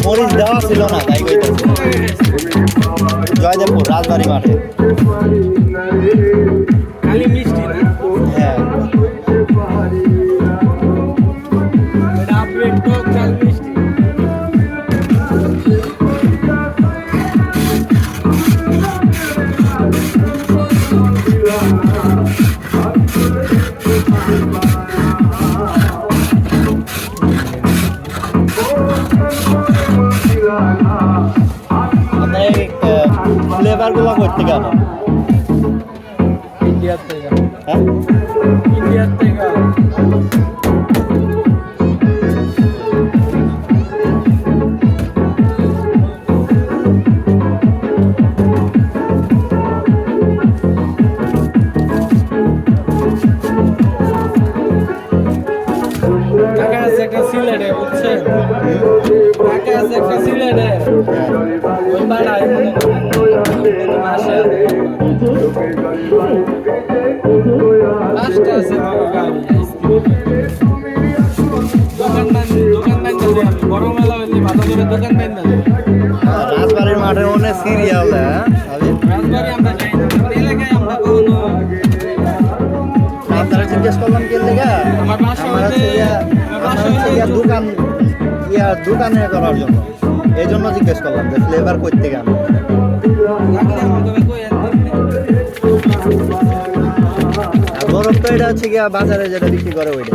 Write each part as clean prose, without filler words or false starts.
মরিচ দেওয়া ছিল না, তাই জয়দেবপুর রাজবাড়ি মাঠে। খালি মিষ্টি না? হ্যাঁ, আপডেট তো চাল মিষ্টি। ফ্লেভার গুলো করতে গেল ইন্ডিয়ার থেকে। হ্যাঁ, ইন্ডিয়ার থেকে। টাকা আছে একটা সিলেটে, বুঝছেন? টাকা আছে একটা সিলেটে। ওই পাড়ায় মনে করেন মাসে পাঁচটা আছে বড় গাড়ি দোকান বান্ধব আমি বড় মেলা হইলে ভালো করে দোকান বান্ধব রাজবাড়ির মাঠের মনে সিরিয়াল। রাজবাড়ি আমরা যাই না, আমাদের এলাকায় আমরা কখনো। আপনারা জিজ্ঞেস করলাম কে লেগা? আমার বাসা আমার হচ্ছে দোকানে করার জন্য, এই জন্য জিজ্ঞেস করলাম যে ফ্লেভার করতে গেল। আর বরফ তো এটা হচ্ছে গিয়া বাজারে যেটা বিক্রি করে ওইটা।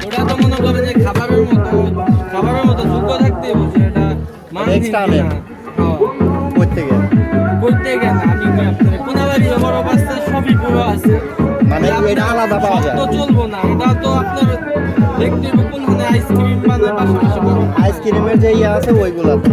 ওটা তো মনে করে যে খাবারের মতো যোগ্য থাকতে বলছে এটা এক্সট্রা আনেন করতে গেলে। করতে গেলে আমি আপনার কোনাবাড়ি বড় বাচ্চা সবই পুরো আছে, মানে এটা আলাদা পাওয়া যায় তো চলবো না। এটা তো আপনার দেখতে হবে কোনখানে আইসক্রিম বানায় পাশাপাশি বরফ। আইসক্রিমের যে ইয়ে আছে ওইগুলাতে।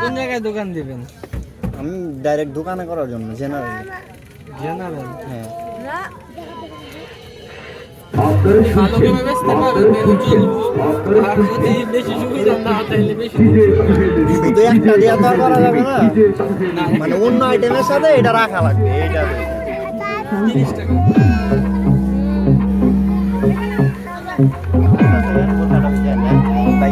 কোন জায়গায় দোকান দিবেন? আমি ডাইরেক্ট দোকানে করার জন্য জেনারেল। হ্যাঁ, ভালো করে বেচতে পারবেন তাহলে চলবো, আর যদি বেশি সুবিধা না হয় তাহলে বেশি শুধু একটা দিয়ে তো আর করা যাবে না, না। মানে অন্য আইটেমের সাথে এটা রাখা লাগবে। এইটা 30 টাকা।